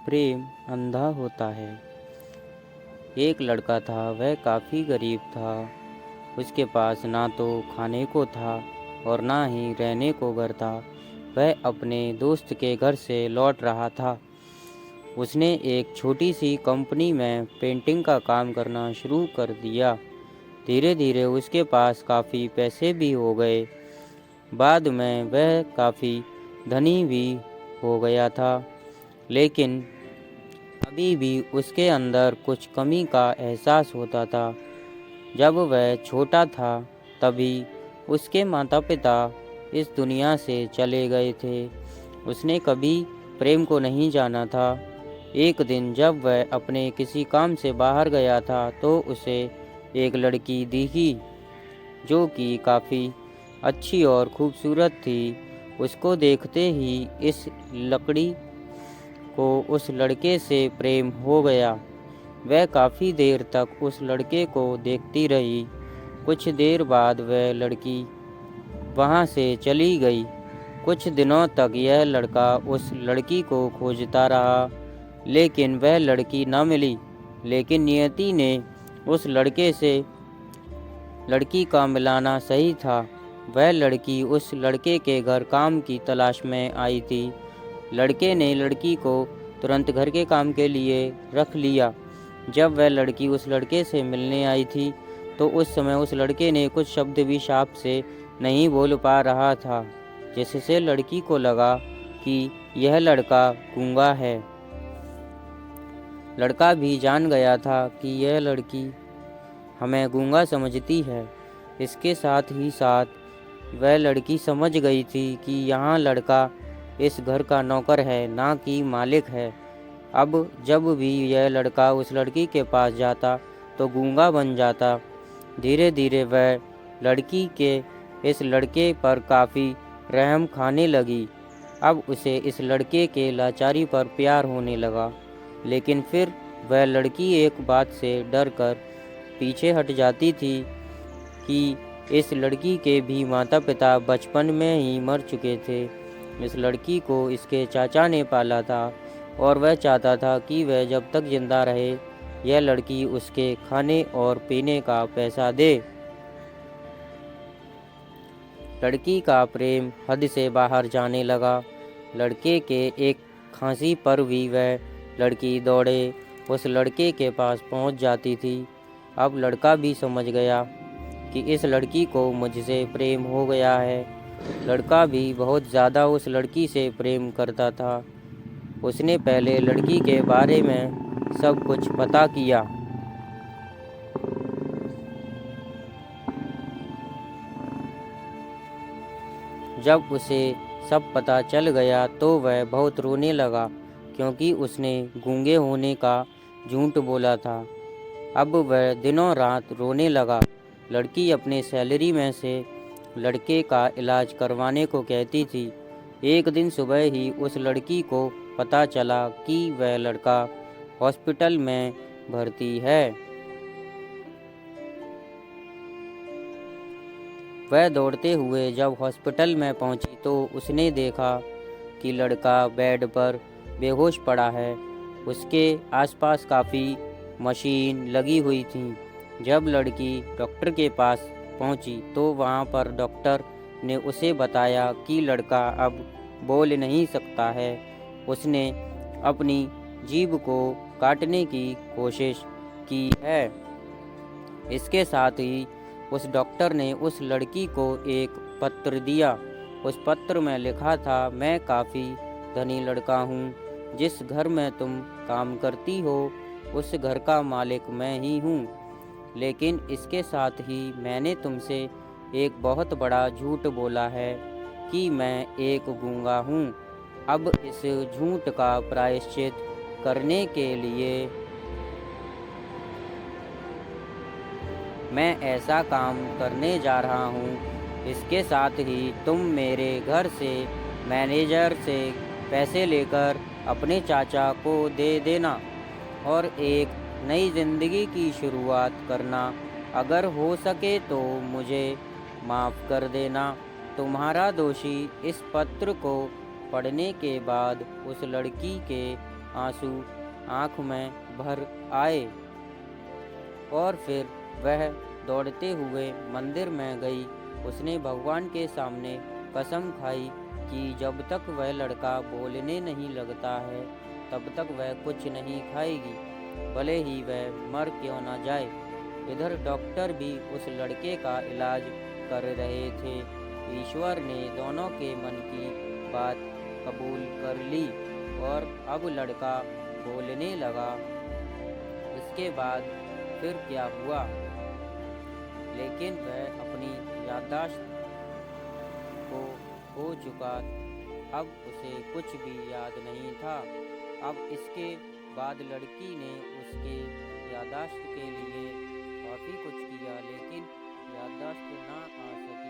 प्रेम अंधा होता है। एक लड़का था, वह काफ़ी गरीब था। उसके पास ना तो खाने को था और ना ही रहने को घर था। वह अपने दोस्त के घर से लौट रहा था। उसने एक छोटी सी कंपनी में पेंटिंग का काम करना शुरू कर दिया। धीरे धीरे उसके पास काफ़ी पैसे भी हो गए। बाद में वह काफ़ी धनी भी हो गया था, लेकिन अभी भी उसके अंदर कुछ कमी का एहसास होता था। जब वह छोटा था, तभी उसके माता पिता इस दुनिया से चले गए थे। उसने कभी प्रेम को नहीं जाना था। एक दिन जब वह अपने किसी काम से बाहर गया था, तो उसे एक लड़की दिखी जो कि काफ़ी अच्छी और खूबसूरत थी। उसको देखते ही इस लकड़ी को उस लड़के से प्रेम हो गया। वह काफ़ी देर तक उस लड़के को देखती रही। कुछ देर बाद वह लड़की वहाँ से चली गई। कुछ दिनों तक यह लड़का उस लड़की को खोजता रहा, लेकिन वह लड़की न मिली। लेकिन नियति ने उस लड़के से लड़की का मिलाना सही था। वह लड़की उस लड़के के घर काम की तलाश में आई थी। लड़के ने लड़की को तुरंत घर के काम के लिए रख लिया। जब वह लड़की उस लड़के से मिलने आई थी, तो उस समय उस लड़के ने कुछ शब्द भी साफ से नहीं बोल पा रहा था, जिससे लड़की को लगा कि यह लड़का गूंगा है। लड़का भी जान गया था कि यह लड़की हमें गूंगा समझती है। इसके साथ ही साथ वह लड़की समझ गई थी कि यहाँ लड़का इस घर का नौकर है, ना कि मालिक है। अब जब भी यह लड़का उस लड़की के पास जाता, तो गूंगा बन जाता। धीरे धीरे वह लड़की के इस लड़के पर काफ़ी रहम खाने लगी। अब उसे इस लड़के के लाचारी पर प्यार होने लगा। लेकिन फिर वह लड़की एक बात से डर कर पीछे हट जाती थी कि इस लड़की के भी माता पिता बचपन में ही मर चुके थे। इस लड़की को इसके चाचा ने पाला था और वह चाहता था कि वह जब तक जिंदा रहे, यह लड़की उसके खाने और पीने का पैसा दे। लड़की का प्रेम हद से बाहर जाने लगा। लड़के के एक खांसी पर भी वह लड़की दौड़े उस लड़के के पास पहुंच जाती थी। अब लड़का भी समझ गया कि इस लड़की को मुझसे प्रेम हो गया है। लड़का भी बहुत ज़्यादा उस लड़की से प्रेम करता था। उसने पहले लड़की के बारे में सब कुछ पता किया। जब उसे सब पता चल गया, तो वह बहुत रोने लगा, क्योंकि उसने गूंगे होने का झूठ बोला था। अब वह दिनों रात रोने लगा। लड़की अपने सैलरी में से लड़के का इलाज करवाने को कहती थी। एक दिन सुबह ही उस लड़की को पता चला कि वह लड़का हॉस्पिटल में भर्ती है। वह दौड़ते हुए जब हॉस्पिटल में पहुंची, तो उसने देखा कि लड़का बेड पर बेहोश पड़ा है। उसके आसपास काफ़ी मशीन लगी हुई थी। जब लड़की डॉक्टर के पास पहुंची, तो वहां पर डॉक्टर ने उसे बताया कि लड़का अब बोल नहीं सकता है। उसने अपनी जीभ को काटने की कोशिश की है। इसके साथ ही उस डॉक्टर ने उस लड़की को एक पत्र दिया। उस पत्र में लिखा था, मैं काफ़ी धनी लड़का हूँ। जिस घर में तुम काम करती हो, उस घर का मालिक मैं ही हूँ। लेकिन इसके साथ ही मैंने तुमसे एक बहुत बड़ा झूठ बोला है कि मैं एक गूंगा हूँ। अब इस झूठ का प्रायश्चित करने के लिए मैं ऐसा काम करने जा रहा हूँ। इसके साथ ही तुम मेरे घर से मैनेजर से पैसे लेकर अपने चाचा को दे देना और एक नई ज़िंदगी की शुरुआत करना। अगर हो सके तो मुझे माफ़ कर देना। तुम्हारा दोषी। इस पत्र को पढ़ने के बाद उस लड़की के आंसू आँख में भर आए और फिर वह दौड़ते हुए मंदिर में गई। उसने भगवान के सामने कसम खाई कि जब तक वह लड़का बोलने नहीं लगता है तब तक वह कुछ नहीं खाएगी, भले ही वह मर क्यों न जाए। इधर डॉक्टर भी उस लड़के का इलाज कर रहे थे। ईश्वर ने दोनों के मन की बात कबूल कर ली और अब लड़का बोलने लगा। इसके बाद फिर क्या हुआ, लेकिन वह अपनी याददाश्त को खो चुका। अब उसे कुछ भी याद नहीं था। अब इसके बाद लड़की ने उसके याददाश्त के लिए काफ़ी कुछ किया, लेकिन याददाश्त ना आ सकी।